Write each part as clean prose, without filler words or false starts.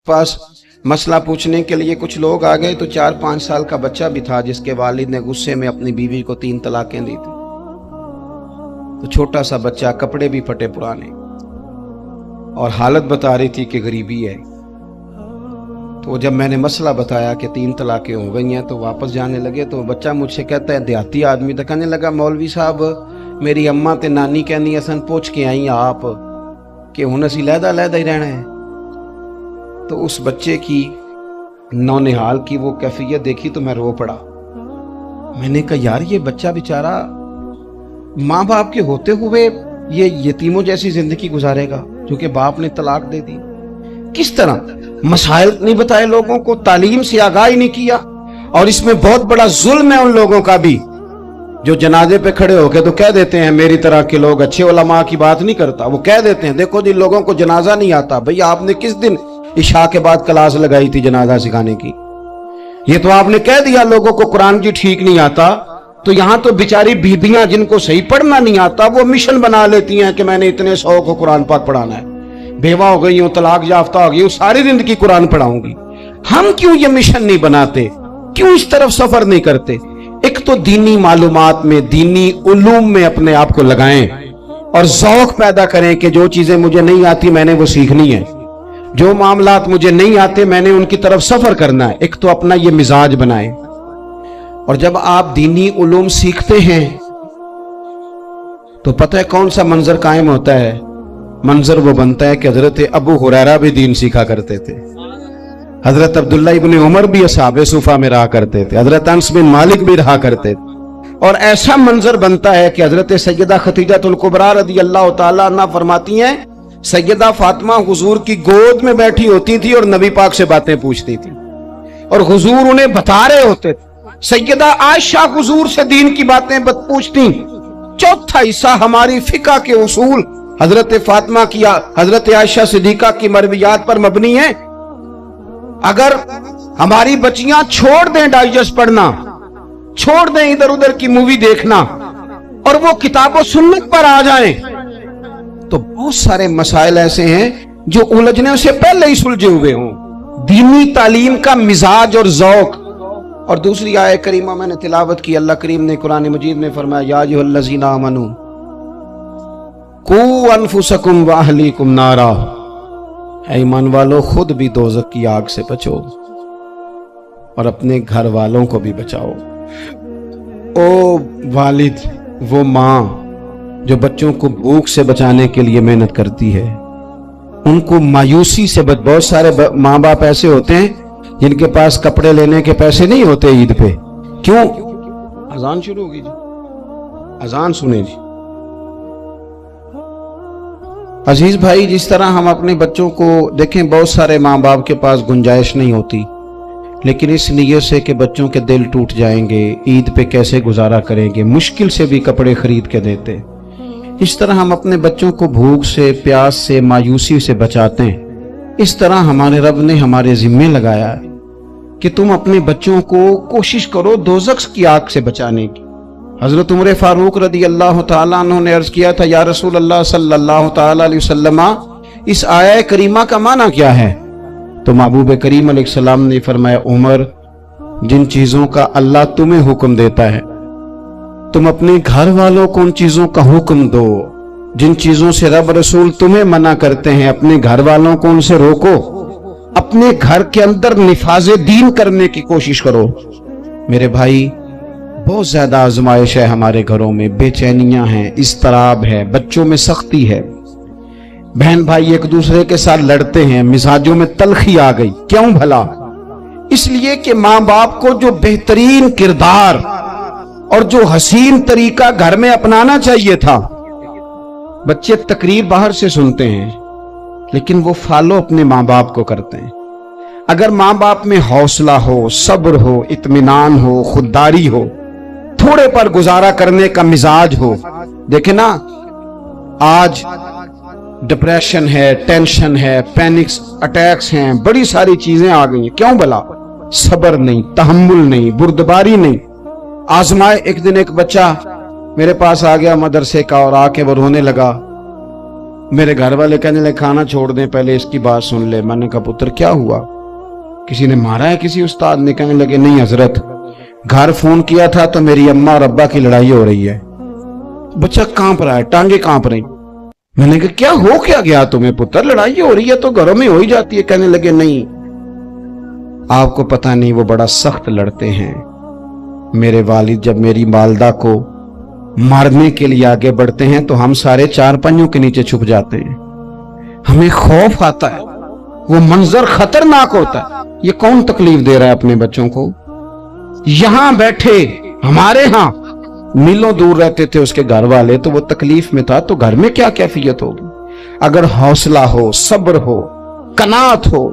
पास मसला पूछने के लिए कुछ लोग आ गए तो 4-5 साल का बच्चा भी था जिसके वालिद ने गुस्से में अपनी बीवी को 3 तलाकें दी थी। तो छोटा सा बच्चा, कपड़े भी फटे पुराने, और हालत बता रही थी कि गरीबी है। तो जब मैंने मसला बताया कि 3 तलाकें हो गई हैं तो वापस जाने लगे। तो बच्चा मुझसे कहता है, देहाती आदमी, तो कहने लगा, मौलवी साहब मेरी अम्मा ते नानी कहनी असन पूछ के आई आप कि हुण असीं लहदा लहदा ही रहना है। तो उस बच्चे की नौनिहाल की वो कैफियत देखी तो मैं रो पड़ा। मैंने कहा यार ये बच्चा बेचारा माँ बाप के होते हुए ये यतीमों जैसी जिंदगी गुजारेगा क्योंकि बाप ने तलाक दे दी। किस तरह मसाइल नहीं बताए लोगों को, तालीम से आगाह ही नहीं किया। और इसमें बहुत बड़ा जुल्म है उन लोगों का भी जो जनाजे पे खड़े होके तो कह देते हैं मेरी तरह के लोग, अच्छे उलमा की बात नहीं करता, वो कह देते हैं देखो जिन लोगों को जनाजा नहीं आता, भैया आपने किस दिन इशा के बाद क्लास लगाई थी जनाजा सिखाने की? ये तो आपने कह दिया लोगों को कुरान की ठीक नहीं आता। तो यहां तो बेचारी बीबियां जिनको सही पढ़ना नहीं आता वो मिशन बना लेती हैं कि मैंने इतने 100 को कुरान पाक पढ़ाना है, बेवा हो गई हूं, तलाक याफ्ता हो गई हूं, सारी जिंदगी कुरान पढ़ाऊंगी। हम क्यों ये मिशन नहीं बनाते, क्यों इस तरफ सफर नहीं करते? एक तो दीनी मालूमात में, दीनी उलूम में अपने आप को लगाएं और ज़ौक़ पैदा करें कि जो चीजें मुझे नहीं आती मैंने वो सीखनी है, जो मामलात मुझे नहीं आते मैंने उनकी तरफ सफर करना है। एक तो अपना ये मिजाज बनाएं। और जब आप दीनी उलूम सीखते हैं तो पता है कौन सा मंजर कायम होता है? मंजर वो बनता है कि हजरत अबू हुरैरा भी दीन सीखा करते थे, हजरत अब्दुल्ला इब्ने उमर भी असहाबे सुफा में रहा करते थे, हजरत अनस बिन मालिक भी रहा करते थे। और ऐसा मंजर बनता है कि हजरत सैयदा खदीजतुल कुबरा रज़ी अल्लाह तआला अन्हा फरमाती हैं, सैयदा फातिमा हुजूर की गोद में बैठी होती थी और नबी पाक से बातें पूछती थी और हुजूर उन्हें बता रहे होते थे। सैयदा आयशा हुजूर से दीन की बातें पूछती। चौथा हिस्सा हमारी फिका के उसूल हजरत फातिमा की, हजरत आयशा सिद्दीका की मरवियात पर मबनी है। अगर हमारी बच्चियां छोड़ दें डाइजेस्ट पढ़ना, छोड़ दें इधर उधर की मूवी देखना और वो किताबों सुन्नत पर आ जाएं, तो बहुत सारे मसाइल ऐसे हैं जो उलझने से पहले ही सुलझे हुए हों। दीनी तालीम का मिजाज और ज़ौक़। और दूसरी आयत करीमा मैंने तिलावत की, अल्लाह करीम ने कुरान मजीद में फरमाया, या अय्युहल्लज़ीना आमनू कू अनफुसकुम व अहलीकुम नारा, ऐ ईमान वालों खुद भी दोज़ख की आग से बचो और अपने घर वालों को भी बचाओ। ओ वालिद, वो माँ जो बच्चों को भूख से बचाने के लिए मेहनत करती है, उनको मायूसी से बहुत सारे माँ बाप ऐसे होते हैं जिनके पास कपड़े लेने के पैसे नहीं होते ईद पे। क्यों? अजान शुरू होगी जी, अजान सुने जी। अजीज भाई, जिस तरह हम अपने बच्चों को देखें, बहुत सारे माँ बाप के पास गुंजाइश नहीं होती, लेकिन इस नियत से कि बच्चों के दिल टूट जाएंगे, ईद पे कैसे गुजारा करेंगे, मुश्किल से भी कपड़े खरीद के देते। इस तरह हम अपने बच्चों को भूख से, प्यास से, मायूसी से बचाते हैं। इस तरह हमारे रब ने हमारे जिम्मे लगाया है कि तुम अपने बच्चों को कोशिश करो दोज़ख की आग से बचाने की। हजरत उमर फारूक रज़ी अल्लाह तआला अन्हु ने अर्ज किया था, या रसूल अल्लाह सल्लल्लाहु तआला अलैहि वसल्लम, इस आया करीमा का माना क्या है? तो महबूब करीम अलैहिस्सलाम ने फरमाया, उमर, जिन चीजों का अल्लाह तुम्हें हुक्म देता है तुम अपने घर वालों को उन चीजों का हुक्म दो, जिन चीजों से रब रसूल तुम्हें मना करते हैं अपने घर वालों को उनसे रोको। अपने घर के अंदर निफाजे दीन करने की कोशिश करो। मेरे भाई, बहुत ज्यादा आजमाइश है हमारे घरों में, बेचैनियां हैं, इस्तराब है, बच्चों में सख्ती है, बहन भाई एक दूसरे के साथ लड़ते हैं, मिजाजों में तलखी आ गई। क्यों भला? इसलिए कि माँ बाप को जो बेहतरीन किरदार और जो हसीन तरीका घर में अपनाना चाहिए था, बच्चे तकरीर बाहर से सुनते हैं लेकिन वो फॉलो अपने माँ बाप को करते हैं। अगर माँ बाप में हौसला हो, सब्र हो, इत्मीनान हो, खुददारी हो, थोड़े पर गुजारा करने का मिजाज हो। देखे ना, आज डिप्रेशन है, टेंशन है, पैनिक अटैक्स हैं, बड़ी सारी चीजें आ गई हैं। क्यों भला? सब्र नहीं, तहम्मुल नहीं, बुर्दबारी नहीं। आजमाए। एक दिन एक बच्चा मेरे पास आ गया मदरसे का और आके वो रोने लगा मेरे घर वाले कहने लगे खाना छोड़ दें, पहले इसकी बात सुन ले। मैंने कहा पुत्र क्या हुआ, किसी ने मारा है किसी उस्ताद ने? कहने लगे नहीं हजरत, घर फोन किया था तो मेरी अम्मा और अब्बा की लड़ाई हो रही है। बच्चा कांप रहा है, टांगे कांप रही। मैंने कहा क्या हो क्या गया तुम्हें पुत्र, लड़ाई हो रही है तो घरों में हो ही जाती है। कहने लगे नहीं, आपको पता नहीं वो बड़ा सख्त लड़ते हैं। मेरे वालिद जब मेरी वालदा को मारने के लिए आगे बढ़ते हैं तो हम सारे चार पहियों के नीचे छुप जाते हैं, हमें खौफ आता है, वो मंजर खतरनाक होता है। ये कौन तकलीफ दे रहा है अपने बच्चों को? यहां बैठे हमारे यहां मीलों दूर रहते थे उसके घर वाले, तो वो तकलीफ में था, तो घर में क्या कैफियत होगी? अगर हौसला हो, सब्र हो, कनात हो,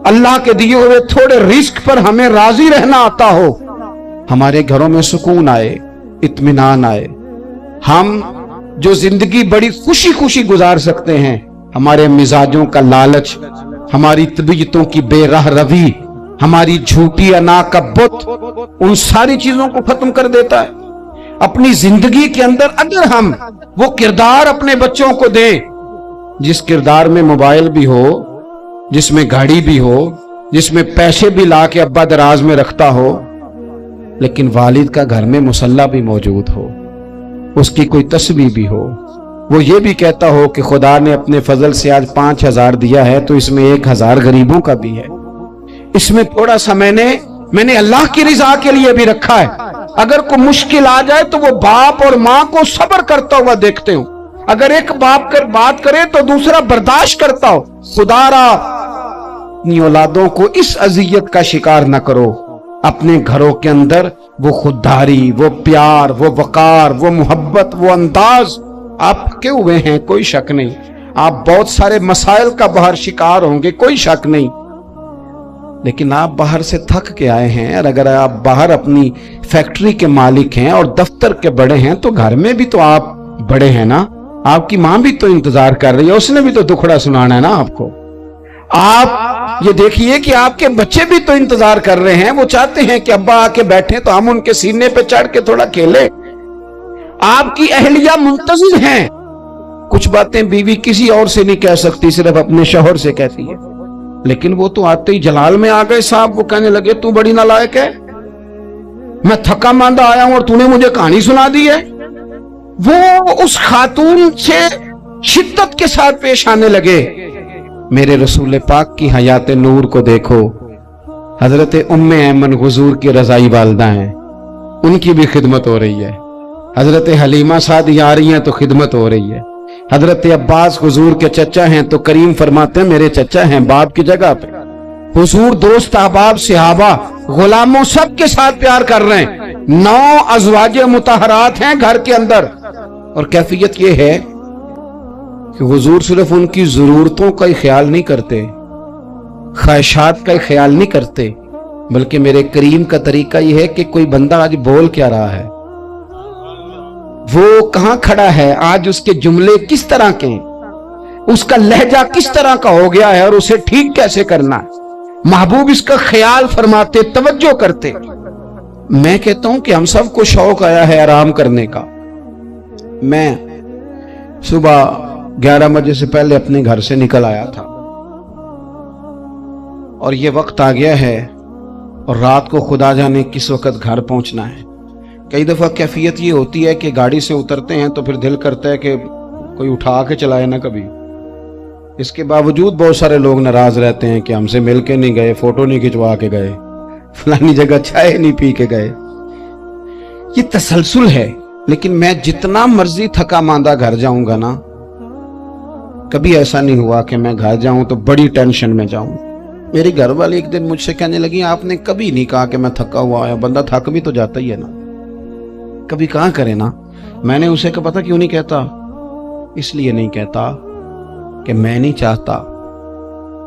अल्लाह के दिए हुए थोड़े रिस्क पर हमें राजी रहना आता हो, हमारे घरों में सुकून आए, इत्मीनान आए, हम जो जिंदगी बड़ी खुशी खुशी गुजार सकते हैं। हमारे मिजाजों का लालच, हमारी तबीयतों की बेराह रवी, हमारी झूठी अना का बुत, उन सारी चीजों को खत्म कर देता है। अपनी जिंदगी के अंदर अगर हम वो किरदार अपने बच्चों को दें, जिस किरदार में मोबाइल भी हो, जिसमें गाड़ी भी हो, जिसमें पैसे भी ला के अब्बा दराज में रखता हो, लेकिन वालिद का घर में मुसल्ला भी मौजूद हो, उसकी कोई तस्वीर भी हो, वो ये भी कहता हो कि खुदा ने अपने फजल से आज 5,000 दिया है तो इसमें 1,000 गरीबों का भी है, इसमें थोड़ा सा मैंने अल्लाह की रिजा के लिए भी रखा है। अगर कोई मुश्किल आ जाए तो वो बाप और माँ को सब्र करता हुआ देखते हो। अगर एक बाप कर बात करे तो दूसरा बर्दाश्त करता हो। खुदारा अपनी औलादों को इस अजियत का शिकार न करो। अपने घरों के अंदर वो खुददारी, वो प्यार, वो वकार, वो मोहब्बत, वो अंदाज आपके हुए हैं, कोई शक नहीं। आप बहुत सारे मसाइल का बाहर शिकार होंगे, कोई शक नहीं, लेकिन आप बाहर से थक के आए हैं। और अगर आप बाहर अपनी फैक्ट्री के मालिक हैं और दफ्तर के बड़े हैं तो घर में भी तो आप बड़े हैं ना। आपकी मां भी तो इंतजार कर रही है, उसने भी तो दुखड़ा सुनाना है ना आपको। आप ये देखिए कि आपके बच्चे भी तो इंतजार कर रहे हैं, वो चाहते हैं कि अब्बा आके बैठे तो हम उनके सीने पे चढ़ के थोड़ा खेले। आपकी अहलिया मुंतजिर हैं, कुछ बातें बीवी किसी और से नहीं कह सकती, सिर्फ अपने शौहर से कहती है। लेकिन वो तो आते ही जलाल में आ गए साहब, वो कहने लगे तू बड़ी नालायक है, मैं थका मांदा आया हूं और तूने मुझे कहानी सुना दी है। वो उस खातून से शिद्दत के साथ पेश आने लगे। मेरे रसूल पाक की हयात नूर को देखो, हजरत उम्मे ऐमन हुजूर की रजाई वालदा हैं, उनकी भी खिदमत हो रही है। हजरत हलीमा सादी आ रही हैं तो खिदमत हो रही है। हजरत अब्बास हुजूर के चचा हैं तो करीम फरमाते हैं मेरे चचा हैं बाप की जगह पे। हुजूर दोस्त अहबाब सहाबा गुलामों सब के साथ प्यार कर रहे हैं। 9 अज़वाजे मुतहरात हैं घर के अंदर। और कैफियत ये है कि हुजूर सिर्फ उनकी जरूरतों का ही ख्याल नहीं करते, ख्वाहिशात का ही ख्याल नहीं करते, बल्कि मेरे करीम का तरीका यह है कि कोई बंदा आज बोल क्या रहा है, वो कहां खड़ा है, आज उसके जुमले किस तरह के, उसका लहजा किस तरह का हो गया है और उसे ठीक कैसे करना है। महबूब इसका ख्याल फरमाते, तवज्जो करते। मैं कहता हूं कि हम सबको शौक आया है आराम करने का। मैं सुबह 11 बजे से पहले अपने घर से निकल आया था और ये वक्त आ गया है और रात को खुदा जाने किस वक्त घर पहुंचना है। कई दफा कैफियत ये होती है कि गाड़ी से उतरते हैं तो फिर दिल करता है कि कोई उठा के चलाए ना कभी। इसके बावजूद बहुत सारे लोग नाराज रहते हैं कि हमसे मिल के नहीं गए, फोटो नहीं खिंचवा के गए, फलानी जगह चाय नहीं पी के गए। ये तसलसल है। लेकिन मैं जितना मर्जी थका मांदा घर जाऊंगा ना, कभी ऐसा नहीं हुआ कि मैं घर जाऊं तो बड़ी टेंशन में जाऊं। मेरी घर वाली एक दिन मुझसे कहने लगी आपने कभी नहीं कहा कि मैं थका हुआ आया, बंदा थक भी तो जाता ही है ना, कभी कहा करे ना। मैंने उसे कहा पता क्यों नहीं कहता, इसलिए नहीं कहता कि मैं नहीं चाहता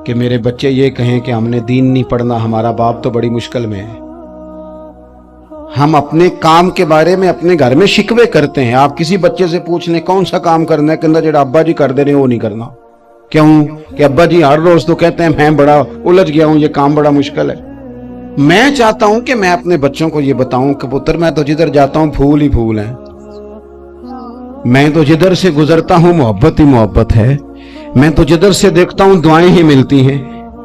कि मेरे बच्चे ये कहें कि हमने दीन नहीं पढ़ना, हमारा बाप तो बड़ी मुश्किल में है। हम अपने काम के बारे में अपने घर में शिकवे करते हैं। आप किसी बच्चे से पूछ लें कौन सा काम करना है, कहता जेड़ा अब्बा जी कर दे रहे वो नहीं करना। क्यों? कि अब्बा जी हर रोज तो कहते हैं मैं बड़ा उलझ गया हूं, ये काम बड़ा मुश्किल है। मैं चाहता हूं कि मैं अपने बच्चों को ये बताऊं कि पुत्र मैं तो जिधर जाता हूं फूल ही फूल हैं, मैं तो जिधर से गुजरता हूं मोहब्बत ही मोहब्बत है, मैं तो जिधर से देखता हूं दुआएं ही मिलती हैं,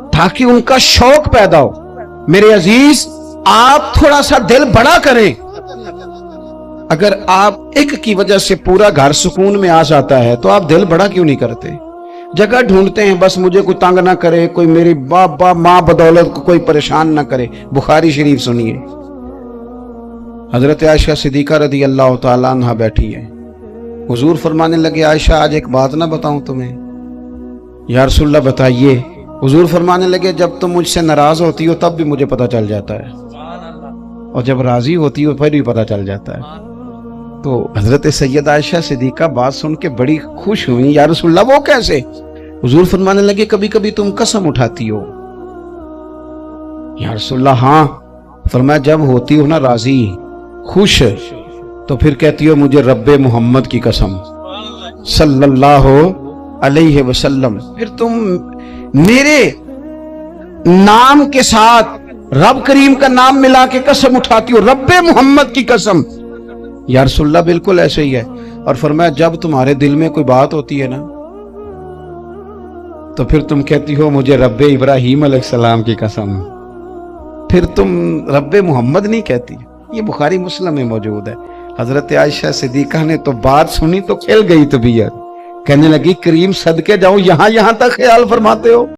ताकि उनका शौक पैदा हो। मेरे अजीज, आप थोड़ा सा दिल बड़ा करें। अगर आप एक की वजह से पूरा घर सुकून में आ जाता है तो आप दिल बड़ा क्यों नहीं करते? जगह ढूंढते हैं बस मुझे कोई तंग ना करे, कोई मेरी बाप माँ बदौलत को कोई परेशान ना करे। बुखारी शरीफ सुनिए, हजरत आयशा सिद्दीका रदी अल्लाह ताला अन्हा बैठी है। हुजूर फरमाने लगे, आयशा आज एक बात ना बताऊं तुम्हें? या रसूलल्लाह बताइए। हुजूर फरमाने लगे, जब तुम मुझसे नाराज होती हो तब भी मुझे पता चल जाता है, और जब राजी होती हो फिर भी पता चल जाता है। तो हजरत सैयद आयशा सिद्दीका बात सुन के बड़ी खुश हुई। या रसूलल्लाह वो कैसे? हुजूर फरमाने लगे, कभी कभी तुम कसम उठाती हो। या रसूलल्लाह हाँ। फरमाया, जब होती हो ना राजी, खुश, तो फिर कहती हो मुझे रब्बे मोहम्मद की कसम सल्लल्लाहु अलैहि वसल्लम। फिर तुम मेरे नाम के साथ रब करीम का नाम मिला के कसम उठाती हो, रब्बे मोहम्मद की कसम। या रसूलल्लाह बिल्कुल ऐसे ही है। और फरमाया, जब तुम्हारे दिल में कोई बात होती है ना, तो फिर तुम कहती हो मुझे रब्बे इब्राहीम अलैहिस्सलाम की कसम। फिर तुम रब्बे मोहम्मद नहीं कहती। ये बुखारी मुस्लिम में मौजूद है। हजरत आयशा सिद्दीका ने तो बात सुनी तो खिल गई तबीयत, कहने लगी, करीम सदके जाऊं, यहां तक ख्याल फरमाते हो।